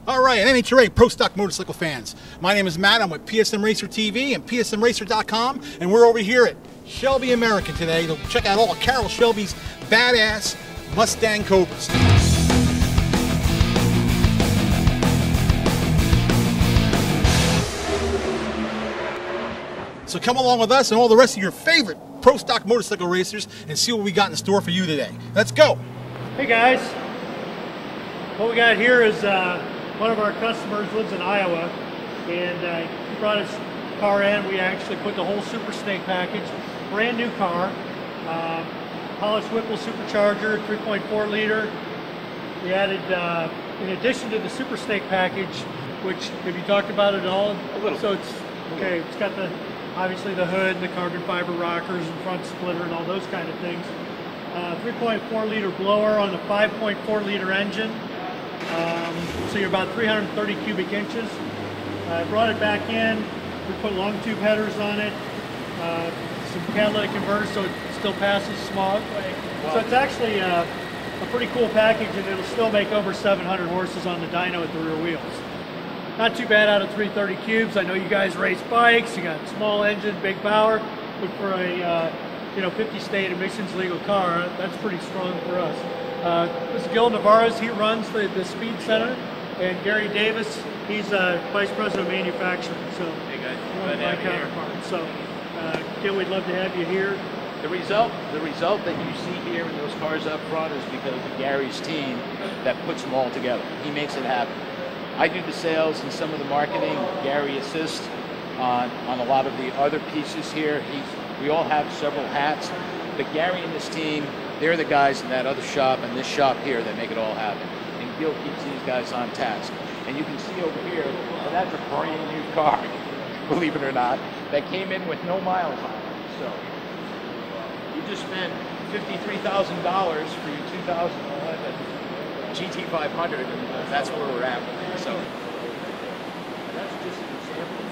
All right, NHRA Pro Stock Motorcycle fans. My name is Matt. I'm with PSM Racer TV and PSMRacer.com, and we're over here at Shelby American today to check out all of Carroll Shelby's badass Mustang Cobras. So come along with us and all the rest of your favorite Pro Stock motorcycle racers and see what we got in store for you today. Let's go. Hey guys, what we got here is one of our customers lives in Iowa, and he brought his car in. We actually put the whole Super Snake package, brand new car, polished Whipple supercharger, 3.4 liter. We added, in addition to the Super Snake package, which have you talked about it at all? A little. So it's okay. It's got the obviously the hood, the carbon fiber rockers, and front splitter, and all those kind of things. 3.4 liter blower on the 5.4 liter engine. So you're about 330 cubic inches. I brought it back in. We put long tube headers on it, some catalytic converters so it still passes smog. Wow. So it's actually a pretty cool package, and it'll still make over 700 horses on the dyno at the rear wheels. Not too bad out of 330 cubes. I know you guys race bikes. You got small engine, big power, but for a 50 state emissions legal car, that's pretty strong for us. This is Gil Navarez. He runs the Speed Center, and Gary Davis, he's Vice President of Manufacturing. So, hey guys, one of my counterparts. So, Gil, we'd love to have you here. The result that you see here in those cars up front is because of Gary's team that puts them all together. He makes it happen. I do the sales and some of the marketing. Gary assists on a lot of the other pieces here. We all have several hats, but Gary and his team, they're the guys in that other shop and this shop here that make it all happen. And Gil keeps these guys on task. And you can see over here, well, that's a brand new car, believe it or not, that came in with no miles on it. So you just spent $53,000 for your 2011 GT500, and that's where we're at with it. So that's just an example.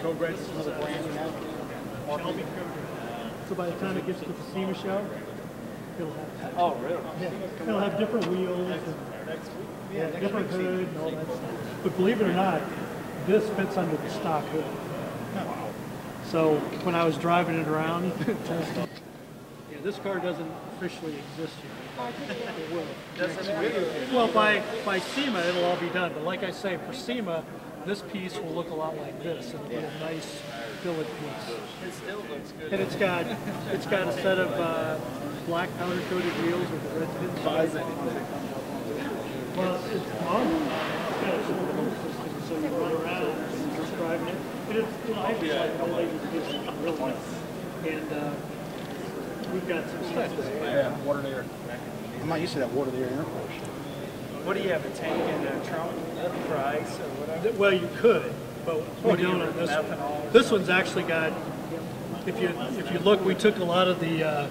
Cobra is another brand now. Shelby Cobra. So by the time it gets to the SEMA show, it'll have that. Oh, really? Yeah. It'll have different wheels and different hood and all that stuff. But believe it or not, this fits under the stock hood. Wow. So when I was driving it around, testing, this car doesn't officially exist yet. It will. Doesn't really? Well, by SEMA, it'll all be done. But like I say, for SEMA, this piece will look a lot like this. It'll be a nice billet piece. It still looks good. And it's got a set of black powder coated wheels with the red pins. Buys anything. Well, it's got a so you run around and just driving it. And it's, you know, I just like the ladies edition really well. And we've got some stuff. Yeah, water there. I'm not used to that water there intercourse. What do you have, a tank and a trunk for ice or whatever? Well, you could, but we don't on this one. This one's actually got, if you look, we took a lot of the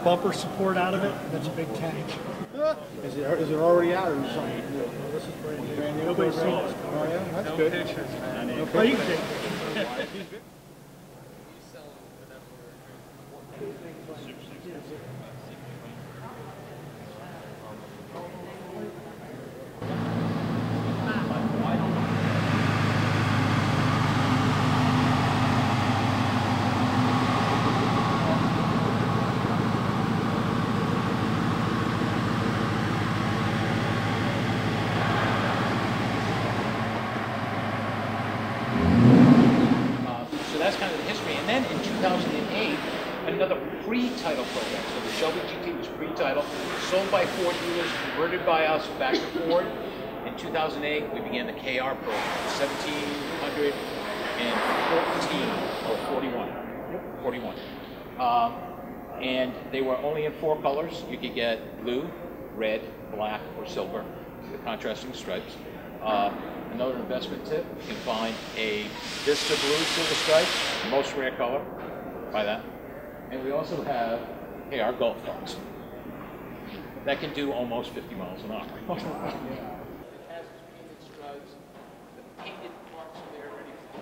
bumper support out of it. That's a big tank. Is it already out or something? This is brand new. Brand new. Nobody's seen this. Oh yeah, that's No good. pictures, man. No Oh, you pictures. can take it. So that's kind of the history. And then in 2008, another pre-title program. So the Shelby GT was pre-title, sold by Ford dealers, converted by us back to Ford. In 2008, we began the KR program, 1714 or 41. And they were only in 4 colors. You could get blue, red, black, or silver, the contrasting stripes. Another investment tip, you can find a Vista Blue Silver Stripes, most rare color, buy that. And we also have, hey, our golf carts. That can do almost 50 miles an hour. It has its painted stripes, the painted parts are there ready for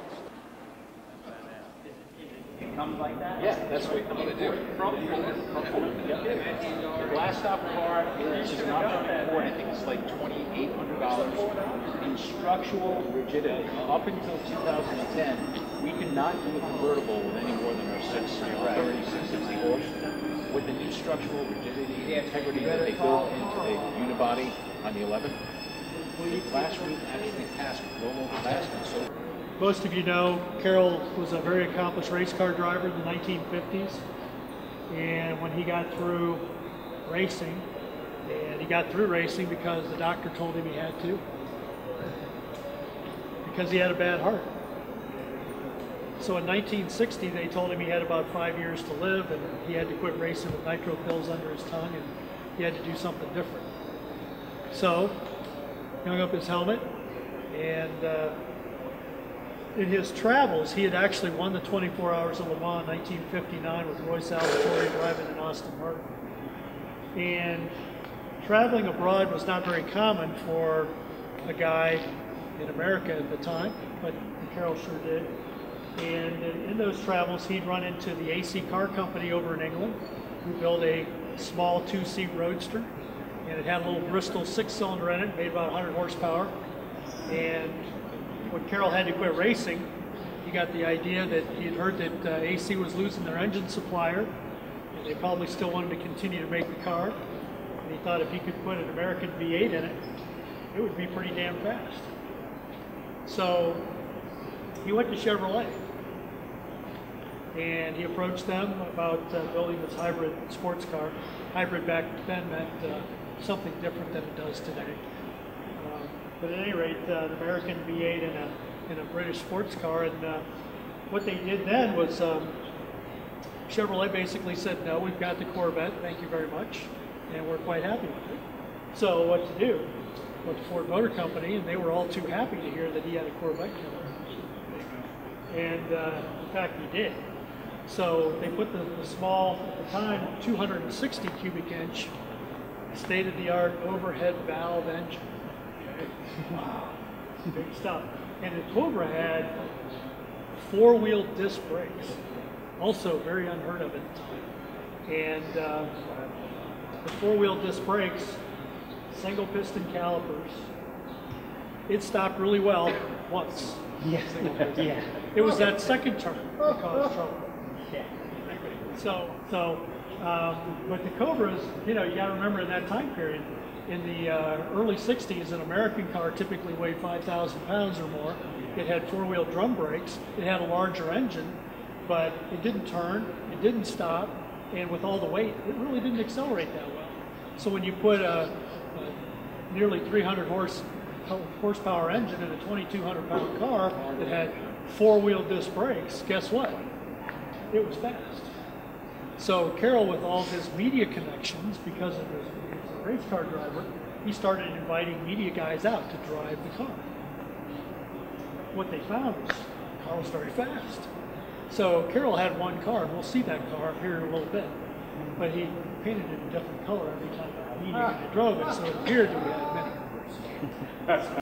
use. It comes like that? Yeah, that's what I'm going to do. Yep. The glass top car is not from Ford. I think it's like $2,800 in structural rigidity. Up until 2010, we could not do a convertible with any more than our 630, 660 horse. With the new structural rigidity and integrity that they built into the unibody on the 11, the glass roof actually passed normal glass and so. Most of you know, Carroll was a very accomplished race car driver in the 1950s. And when he got through racing, because the doctor told him he had to, because he had a bad heart. So in 1960, they told him he had about 5 years to live, and he had to quit racing with nitro pills under his tongue, and he had to do something different. So he hung up his helmet, and in his travels, he had actually won the 24 Hours of Le Mans in 1959 with Roy Salvatore driving in Aston Martin. And traveling abroad was not very common for a guy in America at the time, but Carroll sure did. And in those travels, he'd run into the AC Car Company over in England, who built a small 2-seat roadster, and it had a little Bristol 6-cylinder in it, made about 100 horsepower. And when Carroll had to quit racing, he got the idea that he had heard that AC was losing their engine supplier, and they probably still wanted to continue to make the car. And he thought if he could put an American V8 in it, it would be pretty damn fast. So he went to Chevrolet, and he approached them about building this hybrid sports car. Hybrid back then meant something different than it does today. But at any rate, the American V8 in a British sports car, and what they did then was Chevrolet basically said, no, we've got the Corvette, thank you very much, and we're quite happy with it. So what to do? Went to Ford Motor Company, and they were all too happy to hear that he had a Corvette killer. And in fact, he did. So they put the small, at the time, 260 cubic inch, state-of-the-art overhead valve engine. Big stuff. And the Cobra had 4-wheel disc brakes, also very unheard of at the time. And the 4-wheel disc brakes, single piston calipers. It stopped really well once. Yes. Yeah. It was that second turn that caused trouble. Yeah. But the Cobras, you know, you got to remember in that time period, in the early 60s, an American car typically weighed 5,000 pounds or more. It had 4-wheel drum brakes. It had a larger engine, but it didn't turn, it didn't stop, and with all the weight, it really didn't accelerate that well. So when you put a nearly 300 horse horsepower engine in a 2,200 pound car that had 4-wheel disc brakes, guess what? It was fast. So Carroll, with all his media connections, because of his race car driver, he started inviting media guys out to drive the car. What they found was the car was very fast. So Carroll had one car, and we'll see that car here in a little bit. But he painted it a different color every time the media drove it, so it appeared that we had many cars.